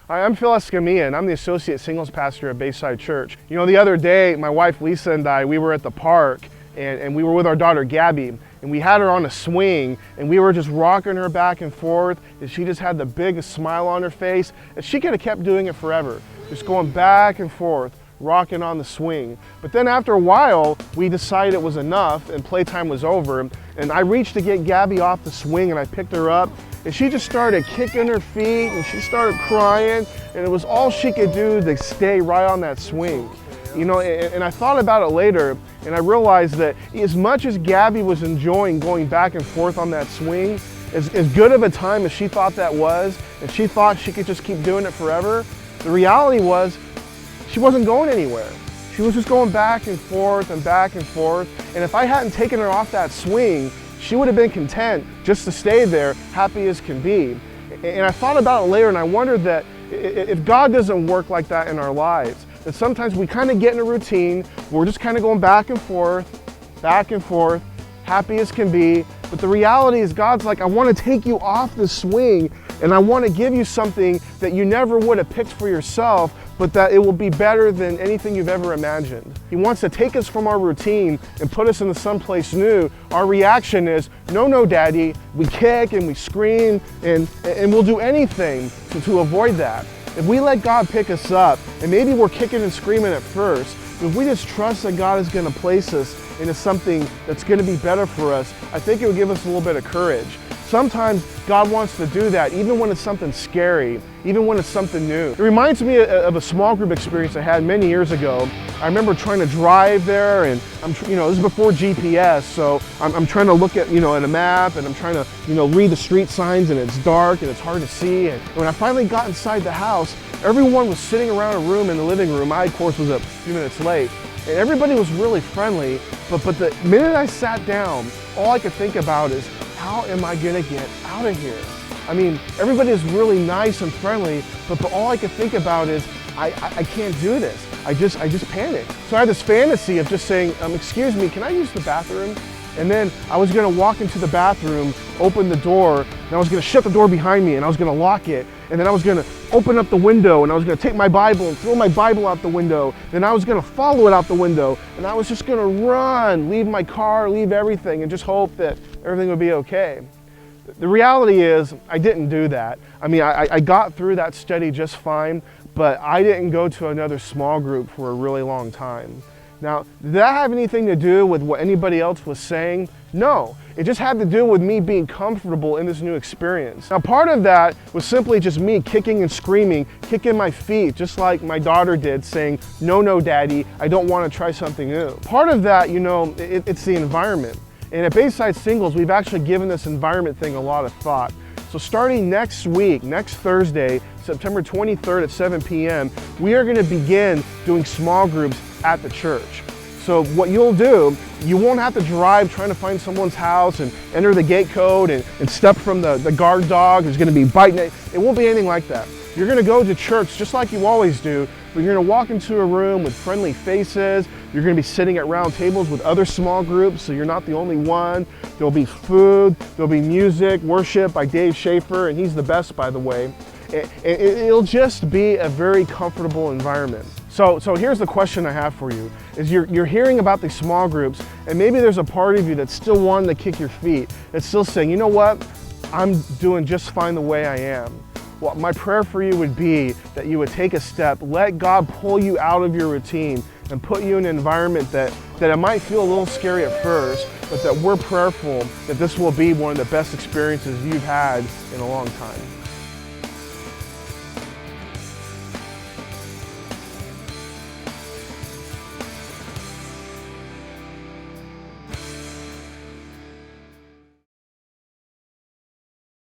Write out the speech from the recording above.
Hi, I'm Phil Escamilla, and I'm the Associate Singles Pastor at Bayside Church. You know, the other day, my wife Lisa and I, we were at the park, and we were with our daughter Gabby, and we had her on a swing, and we were just rocking her back and forth, and she just had the biggest smile on her face, and she could have kept doing it forever, just going back and forth, rocking on the swing. But then after a while, we decided it was enough, and playtime was over, and I reached to get Gabby off the swing, and I picked her up, and she just started kicking her feet, and she started crying, and it was all she could do to stay right on that swing. You know, and I thought about it later, and I realized that as much as Gabby was enjoying going back and forth on that swing, as good of a time as she thought that was, and she thought she could just keep doing it forever, the reality was she wasn't going anywhere. She was just going back and forth and back and forth, and if I hadn't taken her off that swing, she would have been content just to stay there, happy as can be. And I thought about it later, and I wondered that if God doesn't work like that in our lives, that sometimes we kind of get in a routine, we're just kind of going back and forth, happy as can be. But the reality is God's like, I want to take you off the swing, and I want to give you something that you never would have picked for yourself, but that it will be better than anything you've ever imagined. He wants to take us from our routine and put us into someplace new. Our reaction is, no, Daddy. We kick and we scream and we'll do anything to avoid that. If we let God pick us up, and maybe we're kicking and screaming at first, but if we just trust that God is going to place us into something that's going to be better for us, I think it would give us a little bit of courage. Sometimes God wants to do that, even when it's something scary, even when it's something new. It reminds me of a small group experience I had many years ago. I remember trying to drive there, and this is before GPS, so I'm trying to look at a map, and I'm trying to read the street signs, and it's dark and it's hard to see. And when I finally got inside the house, everyone was sitting around a room in the living room. I, of course, was a few minutes late, and everybody was really friendly. But the minute I sat down, all I could think about is, how am I gonna get out of here? I mean, everybody is really nice and friendly, but all I could think about is, I can't do this. I just panicked. So I had this fantasy of just saying, excuse me, can I use the bathroom? And then I was gonna walk into the bathroom, open the door, and I was gonna shut the door behind me, and I was gonna lock it, and then I was gonna open up the window, and I was gonna take my Bible and throw my Bible out the window, then I was gonna follow it out the window, and I was just gonna run, leave my car, leave everything, and just hope that everything would be okay. The reality is, I didn't do that. I mean, I got through that study just fine, but I didn't go to another small group for a really long time. Now, did that have anything to do with what anybody else was saying? No, it just had to do with me being comfortable in this new experience. Now, part of that was simply just me kicking and screaming, kicking my feet, just like my daughter did, saying, no, Daddy, I don't want to try something new. Part of that, it's the environment. And at Bayside Singles, we've actually given this environment thing a lot of thought. So starting next week, next Thursday, September 23rd at 7 p.m., we are going to begin doing small groups at the church. So what you'll do, you won't have to drive trying to find someone's house and enter the gate code and step from the guard dog who's going to be biting it. It won't be anything like that. You're going to go to church just like you always do, but you're going to walk into a room with friendly faces. You're going to be sitting at round tables with other small groups, so you're not the only one. There'll be food, there'll be music, worship by Dave Schaefer, and he's the best, by the way. It'll just be a very comfortable environment. So here's the question I have for you, is you're hearing about these small groups, and maybe there's a part of you that's still wanting to kick your feet, that's still saying, you know what, I'm doing just fine the way I am. Well, my prayer for you would be that you would take a step, let God pull you out of your routine and put you in an environment that it might feel a little scary at first, but that we're prayerful that this will be one of the best experiences you've had in a long time.